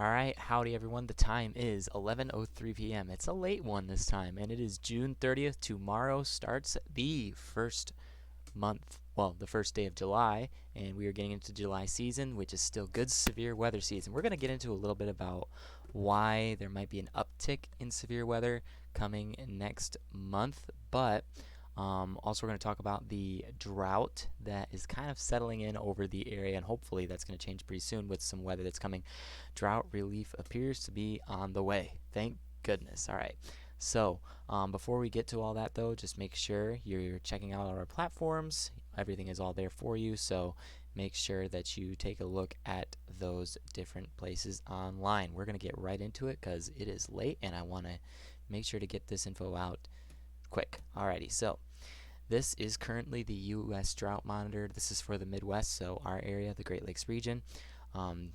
Alright, howdy everyone. The time is 11:03 p.m. It's a late one this time, and it is June 30th. Tomorrow starts the first the first day of July, and we are getting into July season, which is still good severe weather season. We're going to get into a little bit about why there might be an uptick in severe weather coming next month, but also, we're going to talk about the drought that is kind of settling in over the area, and hopefully that's going to change pretty soon with some weather that's coming. Drought relief appears to be on the way. Thank goodness. All right. So, before we get to all that, though, just make sure you're checking out our platforms. Everything is all there for you, so make sure that you take a look at those different places online. We're going to get right into it because it is late, and I want to make sure to get this info out quick. Alrighty, so this is currently the U.S. Drought Monitor. This is for the Midwest, so our area, the Great Lakes region. Um,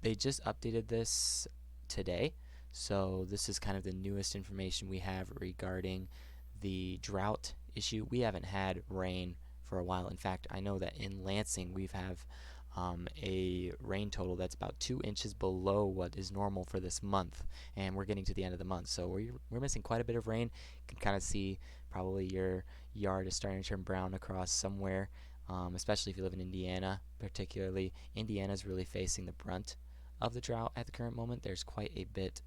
they just updated this today, so this is kind of the newest information we have regarding the drought issue. We haven't had rain for a while. In fact, I know that in Lansing we have a rain total that's about 2 inches below what is normal for this month, and we're getting to the end of the month, so we're missing quite a bit of rain. You can kind of see probably your yard is starting to turn brown across somewhere, especially if you live in Indiana. Particularly, Indiana is really facing the brunt of the drought at the current moment. There's quite a bit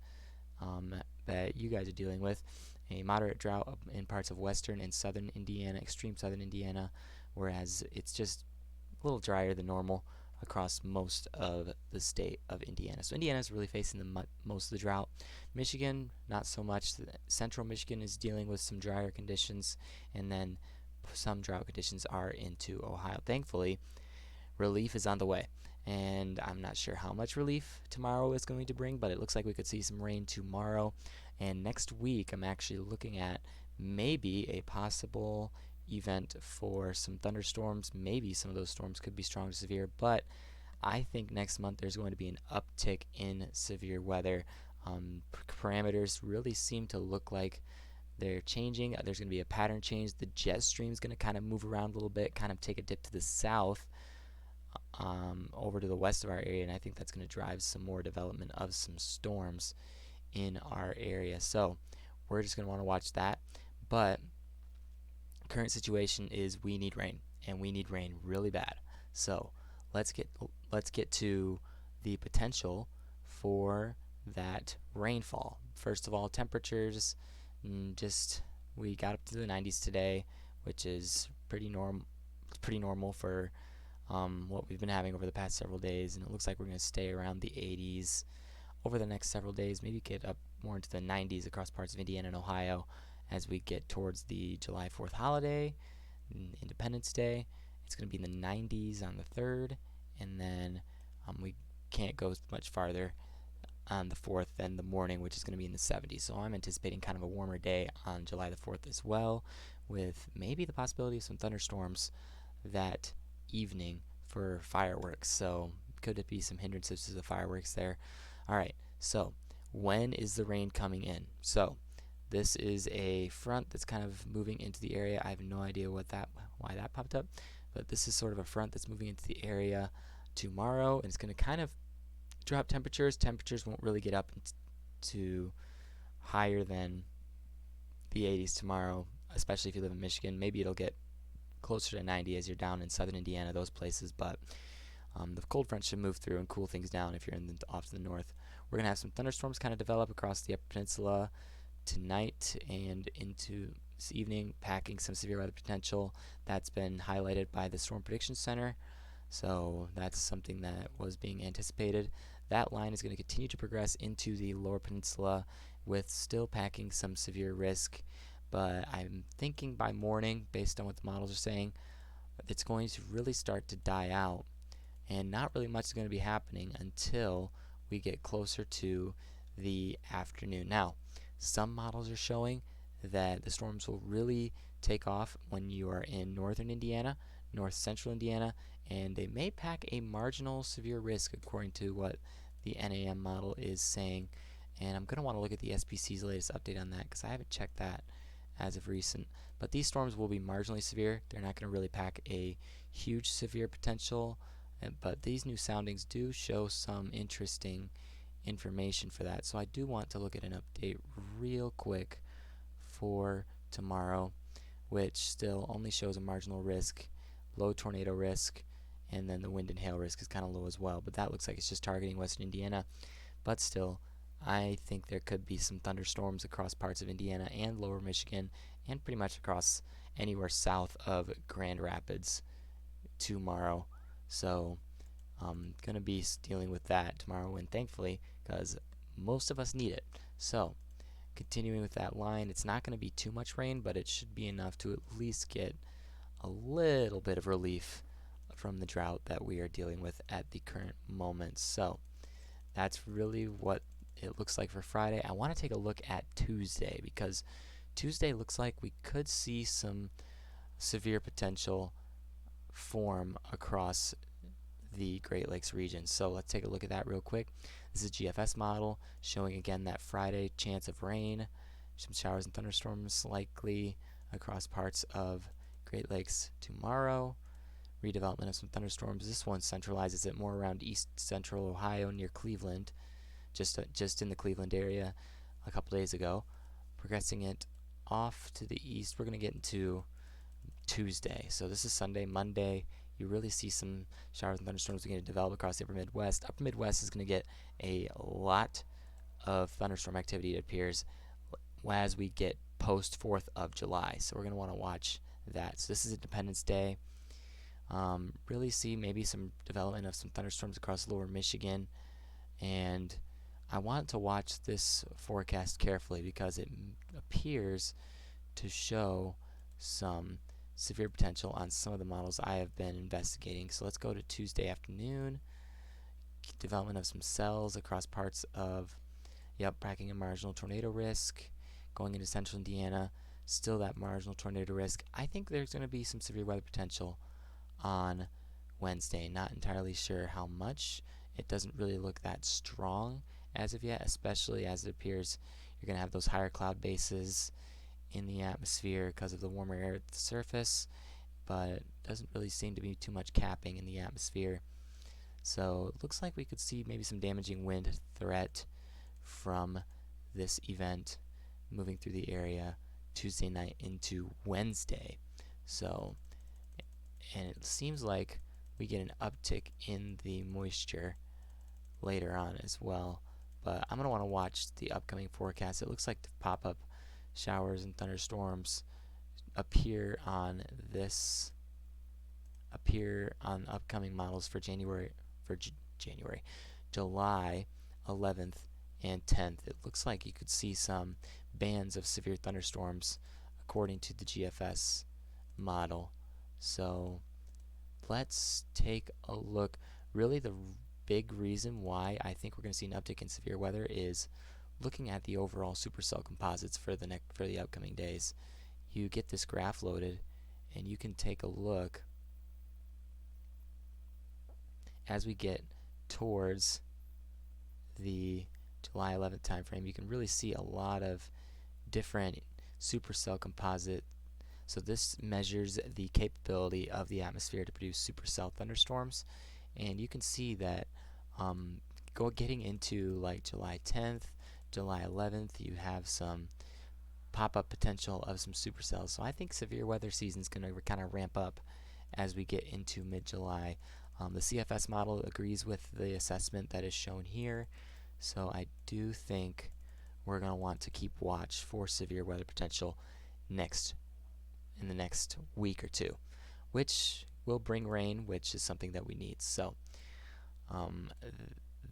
that you guys are dealing with. A moderate drought in parts of western and southern Indiana, extreme southern Indiana, whereas it's just a little drier than normal across most of the state of Indiana. So Indiana is really facing most of the drought. Michigan, not so much. Central Michigan is dealing with some drier conditions, and then some drought conditions are into Ohio. Thankfully, relief is on the way, and I'm not sure how much relief tomorrow is going to bring, but it looks like we could see some rain tomorrow. And next week, I'm actually looking at maybe a possible event for some thunderstorms. Maybe some of those storms could be strong to severe, but I think next month there's going to be an uptick in severe weather. Parameters really seem to look like they're changing. There's going to be a pattern change. The jet stream is going to kind of move around a little bit, kind of take a dip to the south over to the west of our area, and I think that's going to drive some more development of some storms in our area. So we're just going to want to watch that. But current situation is we need rain, and we need rain really bad. So let's get to the potential for that rainfall. First of all, temperatures, we got up to the 90s today, which is pretty normal for what we've been having over the past several days, and it looks like we're going to stay around the 80s over the next several days, maybe get up more into the 90s across parts of Indiana and Ohio as we get towards the July 4th holiday, Independence Day. It's going to be in the 90s on the 3rd, and then we can't go much farther on the 4th than the morning, which is going to be in the 70s. So I'm anticipating kind of a warmer day on July the 4th as well, with maybe the possibility of some thunderstorms that evening for fireworks. So could it be some hindrances to the fireworks there? All right, so when is the rain coming in? So this is a front that's kind of moving into the area. I have no idea why that popped up, but this is sort of a front that's moving into the area tomorrow, and it's going to kind of drop temperatures. Temperatures won't really get up to higher than the 80s tomorrow, especially if you live in Michigan. Maybe it'll get closer to 90 as you're down in southern Indiana, those places, but the cold front should move through and cool things down if you're off to the north. We're going to have some thunderstorms kind of develop across the Upper Peninsula tonight and into this evening, packing some severe weather potential. That's been highlighted by the Storm Prediction Center, so that's something that was being anticipated. That line is going to continue to progress into the Lower Peninsula with still packing some severe risk, but I'm thinking by morning, based on what the models are saying, it's going to really start to die out, and not really much is going to be happening until we get closer to the afternoon. Now, some models are showing that the storms will really take off when you are in northern Indiana, north central Indiana, and they may pack a marginal severe risk according to what the NAM model is saying. And I'm going to want to look at the SPC's latest update on that because I haven't checked that as of recent. But these storms will be marginally severe. They're not going to really pack a huge severe potential but these new soundings do show some interesting information for that. So I do want to look at an update real quick for tomorrow, which still only shows a marginal risk, low tornado risk, and then the wind and hail risk is kind of low as well. But that looks like it's just targeting western Indiana. But still, I think there could be some thunderstorms across parts of Indiana and lower Michigan, and pretty much across anywhere south of Grand Rapids tomorrow. So I'm going to be dealing with that tomorrow, and thankfully, because most of us need it. So continuing with that line, it's not going to be too much rain, but it should be enough to at least get a little bit of relief from the drought that we are dealing with at the current moment. So that's really what it looks like for Friday. I want to take a look at Tuesday, because Tuesday looks like we could see some severe potential form across the Great Lakes region. So let's take a look at that real quick. This is a GFS model showing again that Friday chance of rain, some showers and thunderstorms likely across parts of Great Lakes tomorrow. Redevelopment of some thunderstorms. This one centralizes it more around east central Ohio near Cleveland, just in the Cleveland area a couple days ago. Progressing it off to the east, we're going to get into Tuesday. So this is Sunday. Monday, you really see some showers and thunderstorms beginning to develop across the upper Midwest. Upper Midwest is going to get a lot of thunderstorm activity, it appears, as we get post 4th of July. So we're going to want to watch that. So this is Independence Day. Really see maybe some development of some thunderstorms across lower Michigan. And I want to watch this forecast carefully because it appears to show some severe potential on some of the models I have been investigating. So let's go to Tuesday afternoon. Development of some cells across parts of, tracking a marginal tornado risk. Going into central Indiana, still that marginal tornado risk. I think there's going to be some severe weather potential on Wednesday. Not entirely sure how much. It doesn't really look that strong as of yet, especially as it appears you're going to have those higher cloud bases in the atmosphere because of the warmer air at the surface, but it doesn't really seem to be too much capping in the atmosphere. So it looks like we could see maybe some damaging wind threat from this event moving through the area Tuesday night into Wednesday. So, and it seems like we get an uptick in the moisture later on as well. But I'm going to want to watch the upcoming forecast. It looks like the pop-up showers and thunderstorms appear on upcoming models for July 11th and 10th. It looks like you could see some bands of severe thunderstorms according to the GFS model. So let's take a look. Really, the big reason why I think we're going to see an uptick in severe weather is looking at the overall supercell composites for the upcoming days. You get this graph loaded, and you can take a look as we get towards the July 11th time frame. You can really see a lot of different supercell composite. So this measures the capability of the atmosphere to produce supercell thunderstorms, and you can see that getting into like July 10th, July 11th, you have some pop-up potential of some supercells. So I think severe weather season is going to kind of ramp up as we get into mid-July. The CFS model agrees with the assessment that is shown here, so I do think we're going to want to keep watch for severe weather potential in the next week or two, which will bring rain, which is something that we need. So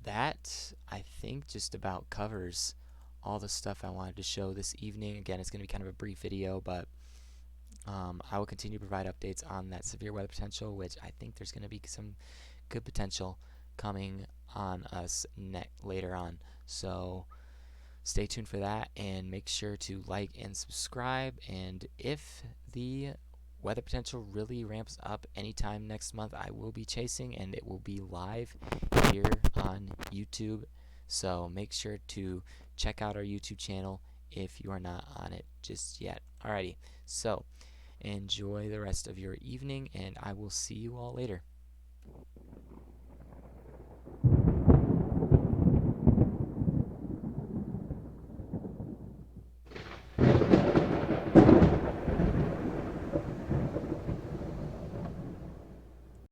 that, I think, just about covers all the stuff I wanted to show this evening. Again, it's going to be kind of a brief video, but I will continue to provide updates on that severe weather potential, which I think there's going to be some good potential coming on us later on. So stay tuned for that, and make sure to like and subscribe. And if the weather potential really ramps up anytime next month, I will be chasing, and it will be live here on YouTube. So make sure to check out our YouTube channel if you are not on it just yet. Alrighty, so enjoy the rest of your evening, and I will see you all later.